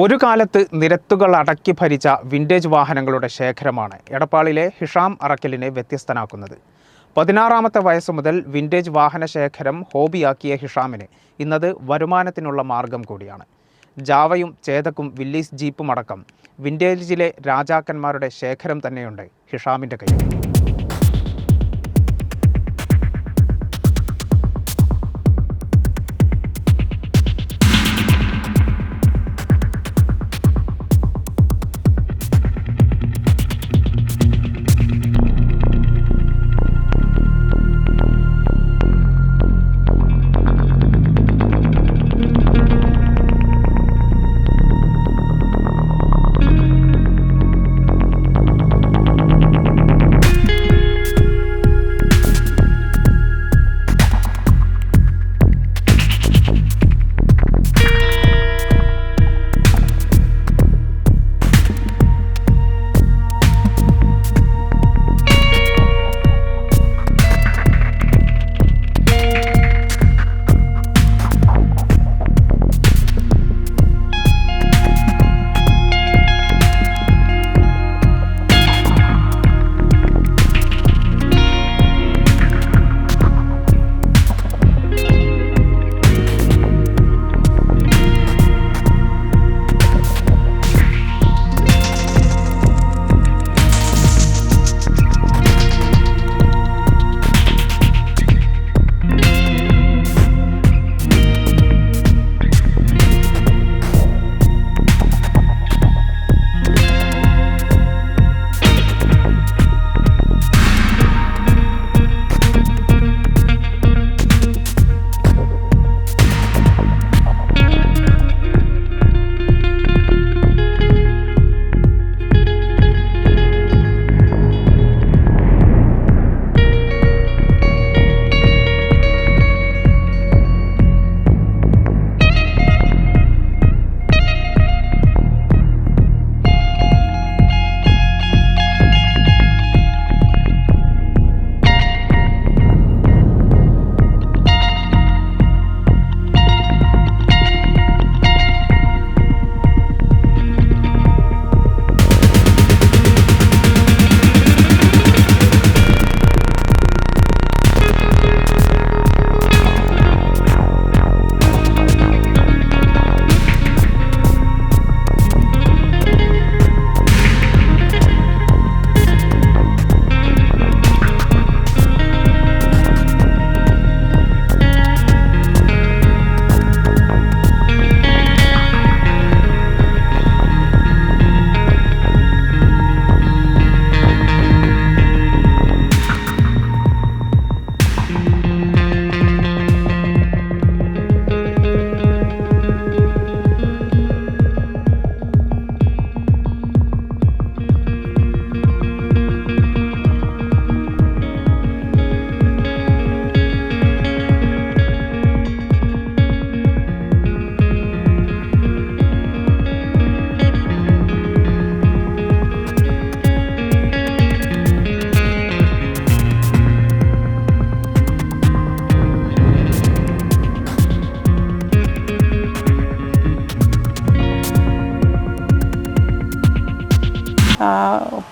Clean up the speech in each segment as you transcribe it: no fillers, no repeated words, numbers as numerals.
ഒരു കാലത്ത് നിരത്തുകൾ അടക്കി ഭരിച്ച വിൻറ്റേജ് വാഹനങ്ങളുടെ ശേഖരമാണ് എടപ്പാളിലെ ഹിഷാം അറക്കലിനെ വ്യത്യസ്തനാക്കുന്നത്. 16ാമത്തെ വയസ്സ് മുതൽ വിൻറ്റേജ് വാഹന ശേഖരം ഹോബിയാക്കിയ ഹിഷാമിന് ഇന്നത് വരുമാനത്തിനുള്ള മാർഗം കൂടിയാണ്. ജാവയും ചേതക്കും വില്ലീസ് ജീപ്പും അടക്കം വിൻറ്റേജിലെ രാജാക്കന്മാരുടെ ശേഖരം തന്നെയുണ്ട് ഹിഷാമിൻ്റെ കയ്യിൽ.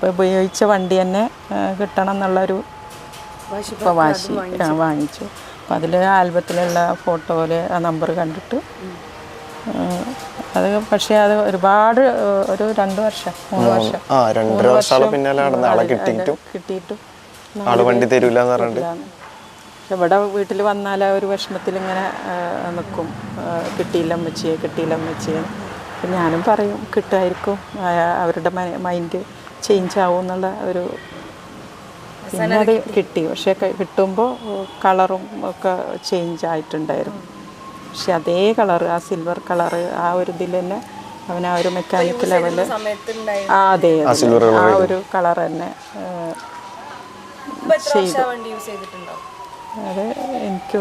ഉപയോഗിച്ച വണ്ടി തന്നെ കിട്ടണം എന്നുള്ളൊരു വാശി വാങ്ങിച്ചു. അപ്പം അതിൽ ആൽബത്തിലുള്ള ഫോട്ടോയിൽ ആ നമ്പർ കണ്ടിട്ട് അത് പക്ഷേ അത് ഒരുപാട് ഒരു 2 വർഷം 3 വർഷം കിട്ടിയിട്ടും ഇവിടെ വീട്ടിൽ വന്നാൽ ഒരു വിഷമത്തിൽ ഇങ്ങനെ നിൽക്കും, കിട്ടിയില്ല അമ്മച്ചിയെ. അപ്പം ഞാനും പറയും കിട്ടുമായിരിക്കും, അവരുടെ മൈൻഡ് ചേഞ്ച് ആവും എന്നുള്ള ഒരു. പിന്നെ അത് കിട്ടി, പക്ഷേ കിട്ടുമ്പോൾ കളറും ഒക്കെ ചേഞ്ച് ആയിട്ടുണ്ടായിരുന്നു. പക്ഷെ അതേ കളറ്, ആ സിൽവർ കളറ്, ആ ഒരു ഇതിൽ തന്നെ അവൻ ആ ഒരു മെക്കാനിക്കൽ ലെവല് അതെ ആ ഒരു കളർ തന്നെ ചെയ്തു. അത് എനിക്ക്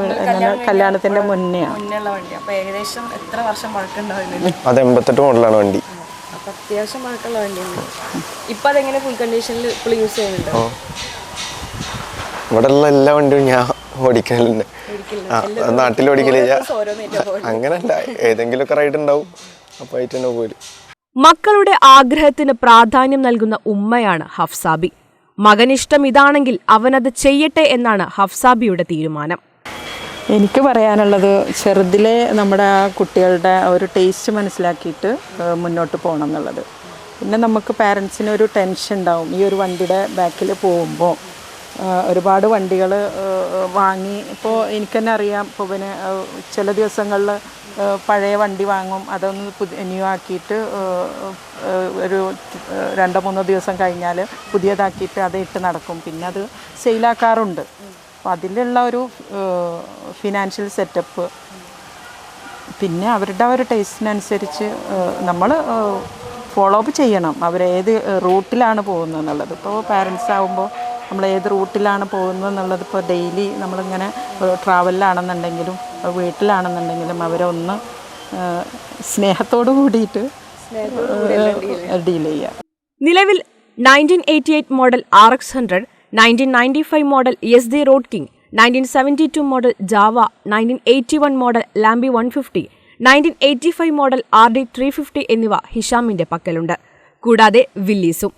കല്യാണത്തിന്റെ മുന്നെയാണ്. അത് 88 മോഡലാണ് വണ്ടി. അത്യാവശ്യം പഴക്കമുള്ള വണ്ടിയാണ്. ഇപ്പൊ അതെങ്ങനെ ഫുൾ കണ്ടീഷനിൽ ഇപ്പോൾ യൂസ് ചെയ്യുന്നുണ്ടോ? ഇവിടെ ഉള്ള എല്ലാ വണ്ടിയും ഞാൻ ഓടിക്കലുണ്ട്. നാട്ടിൽ ഓടിക്കലില്ല, അങ്ങനല്ല, ഏതെങ്കിലും ഒക്കെ റൈഡ് ഉണ്ടാവും, അപ്പോൾ ആയിട്ട് തന്നെ പോലും. മക്കളുടെ ആഗ്രഹത്തിന് പ്രാധാന്യം നൽകുന്ന ഉമ്മയാണ് ഹഫ്സാബി. മകനിഷ്ടം ഇതാണെങ്കിൽ അവനത് ചെയ്യട്ടെ എന്നാണ് ഹഫ്സാബിയുടെ തീരുമാനം. എനിക്ക് പറയാനുള്ളത് ചെറുതിലെ നമ്മുടെ ആ കുട്ടികളുടെ ഒരു ടേസ്റ്റ് മനസ്സിലാക്കിയിട്ട് മുന്നോട്ട് പോകണം എന്നുള്ളത്. പിന്നെ നമുക്ക് പാരൻസിന് ഒരു ടെൻഷൻ ഉണ്ടാവും. ഈ ഒരു വണ്ടിയുടെ ബാക്കിൽ പോകുമ്പോൾ ഒരുപാട് വണ്ടികൾ വാങ്ങി, ഇപ്പോൾ എനിക്ക് തന്നെ അറിയാം, ഇപ്പോൾ പിന്നെ ചില ദിവസങ്ങളിൽ പഴയ വണ്ടി വാങ്ങും, അതൊന്ന് ന്യൂ ആക്കിയിട്ട് ഒരു 2-3 ദിവസം കഴിഞ്ഞാൽ പുതിയതാക്കിയിട്ട് അത് ഇട്ട് നടക്കും. പിന്നെ അത് സെയിലാക്കാറുണ്ട്. അപ്പോൾ അതിലുള്ള ഒരു ഫിനാൻഷ്യൽ സെറ്റപ്പ്, പിന്നെ അവരുടെ ഒരു ടേസ്റ്റിനനുസരിച്ച് നമ്മൾ ഫോളോ അപ്പ് ചെയ്യണം. അവരേത് റൂട്ടിലാണ് പോകുന്നത് എന്നുള്ളത്. ഇപ്പോൾ പാരൻസ് ആകുമ്പോൾ നമ്മൾ ഏത് റൂട്ടിലാണ് പോകുന്നത് എന്നുള്ളത്, ഇപ്പോൾ ഡെയിലി നമ്മളിങ്ങനെ ട്രാവലിലാണെന്നുണ്ടെങ്കിലും വീട്ടിലാണെന്നുണ്ടെങ്കിലും അവരെ ഒന്ന് സ്നേഹത്തോടു കൂടിയിട്ട് ഡീൽ ചെയ്യുക. നിലവിൽ 1988 model RX100, 1995 model SD road king, 1972 model Jawa, 1981 model ലാംബി 150, 1985 മോഡൽ RD350 എന്നിവ ഹിഷാമിന്റെ പക്കലുണ്ട്. കൂടാതെ വില്ലീസും.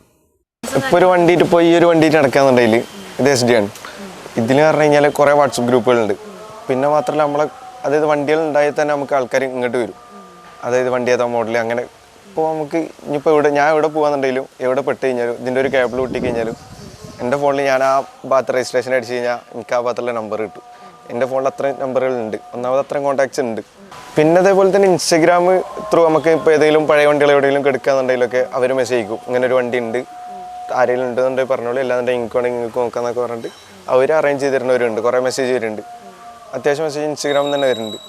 ഇപ്പോൾ ഒരു വണ്ടിയിട്ട് ഇപ്പോൾ ഈ ഒരു വണ്ടിയിട്ട് നടക്കാന്നുണ്ടെങ്കിൽ ഇത് SD ആണ്. ഇതിൽ പറഞ്ഞു കഴിഞ്ഞാൽ കുറേ വാട്സപ്പ് ഗ്രൂപ്പുകളുണ്ട്. പിന്നെ മാത്രമല്ല നമ്മളെ അതായത് വണ്ടികൾ ഉണ്ടായാൽ തന്നെ നമുക്ക് ആൾക്കാർ ഇങ്ങോട്ട് വരും. അതായത് വണ്ടി ഏതാ മോഡൽ അങ്ങനെ. ഇപ്പോൾ നമുക്ക് ഇനിയിപ്പോൾ ഞാൻ എവിടെ പോകാന്നുണ്ടെങ്കിലും എവിടെ പെട്ട് കഴിഞ്ഞാലും ഇതിൻ്റെ ഒരു കേബിൾ പൊട്ടി കഴിഞ്ഞാലും എൻ്റെ ഫോണിൽ ഞാൻ ആ ഭാഗത്ത് രജിസ്ട്രേഷൻ അടിച്ച് കഴിഞ്ഞാൽ എനിക്ക് ആ ഭാഗത്തുള്ള നമ്പർ കിട്ടും. എൻ്റെ ഫോണിൽ അത്രയും നമ്പറുകളുണ്ട്. ഒന്നാമത് അത്രയും കോൺടാക്ട്സ് ഉണ്ട്. പിന്നെ അതേപോലെ തന്നെ ഇൻസ്റ്റഗ്രാം ത്രൂ നമുക്ക് ഇപ്പോൾ ഏതെങ്കിലും പഴയ വണ്ടികൾ എവിടെയെങ്കിലും എടുക്കാന്നുണ്ടെങ്കിലൊക്കെ അവർ മെസ്സേജ് അയക്കും, ഇങ്ങനെ ഒരു വണ്ടി ഉണ്ട്, ആരെങ്കിലും ഉണ്ടെന്നുണ്ടെങ്കിൽ പറഞ്ഞോളൂ, അല്ലാന്നുണ്ടെങ്കിൽ ഇങ്ങോട്ടെങ്കിൽ നിങ്ങൾക്ക് നോക്കാമെന്നൊക്കെ പറഞ്ഞിട്ട് അവർ അറേഞ്ച് ചെയ്ത് തരുന്നവരുണ്ട്. കുറേ മെസ്സേജ് വരുന്നുണ്ട്. അത്യാവശ്യം മെസ്സേജ് ഇൻസ്റ്റഗ്രാമിൽ തന്നെ വരുന്നുണ്ട്.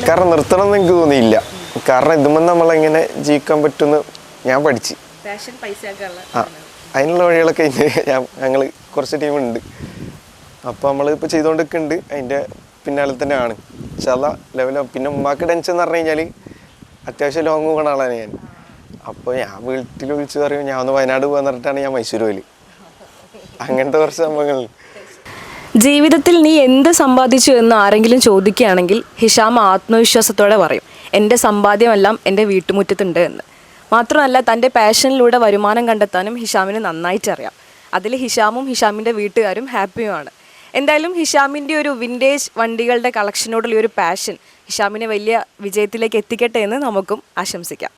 കാരണം നിർത്തണം എന്ന് എനിക്ക് തോന്നിയില്ല. കാരണം ഇതുമ്പോൾ നമ്മളെങ്ങനെ ജീവിക്കാൻ പറ്റുമെന്ന് ഞാൻ പഠിച്ച് അതിനുള്ള വഴികളൊക്കെ ഞങ്ങൾ കുറച്ച് ടീമുണ്ട്. അപ്പോൾ നമ്മളിപ്പോൾ ചെയ്തുകൊണ്ടിരിക്കുന്നുണ്ട്. അതിൻ്റെ പിന്നാലെ തന്നെയാണ് ചില ലെവലോ. പിന്നെ ഉമ്മാക്ക് ടെൻഷൻ എന്ന് പറഞ്ഞു കഴിഞ്ഞാൽ അത്യാവശ്യം ലോങ് പോകുന്ന ആളാണ് ഞാൻ. അപ്പോൾ ഞാൻ വീട്ടിൽ വിളിച്ച് പറയും ഞാൻ ഒന്ന് വയനാട് പോകാൻ പറഞ്ഞിട്ടാണ് ഞാൻ മൈസൂർ പോയി. അങ്ങനത്തെ കുറച്ച് സംഭവങ്ങൾ. ജീവിതത്തിൽ നീ എന്ത് സമ്പാദിച്ചു എന്ന് ആരെങ്കിലും ചോദിക്കുകയാണെങ്കിൽ ഹിഷാം ആത്മവിശ്വാസത്തോടെ പറയും, എൻ്റെ സമ്പാദ്യമെല്ലാം എൻ്റെ വീട്ടുമുറ്റത്തുണ്ട് എന്ന്. മാത്രമല്ല തൻ്റെ പാഷനിലൂടെ വരുമാനം കണ്ടെത്താനും ഹിഷാമിന് നന്നായിട്ട് അറിയാം. അതിൽ ഹിഷാമും ഹിഷാമിൻ്റെ വീട്ടുകാരും ഹാപ്പിയുമാണ്. എന്തായാലും ഹിഷാമിൻ്റെ ഒരു വിൻറ്റേജ് വണ്ടികളുടെ കളക്ഷനോടുള്ള ഒരു പാഷൻ ഹിഷാമിനെ വലിയ വിജയത്തിലേക്ക് എത്തിക്കട്ടെ എന്ന് നമുക്കും ആശംസിക്കാം.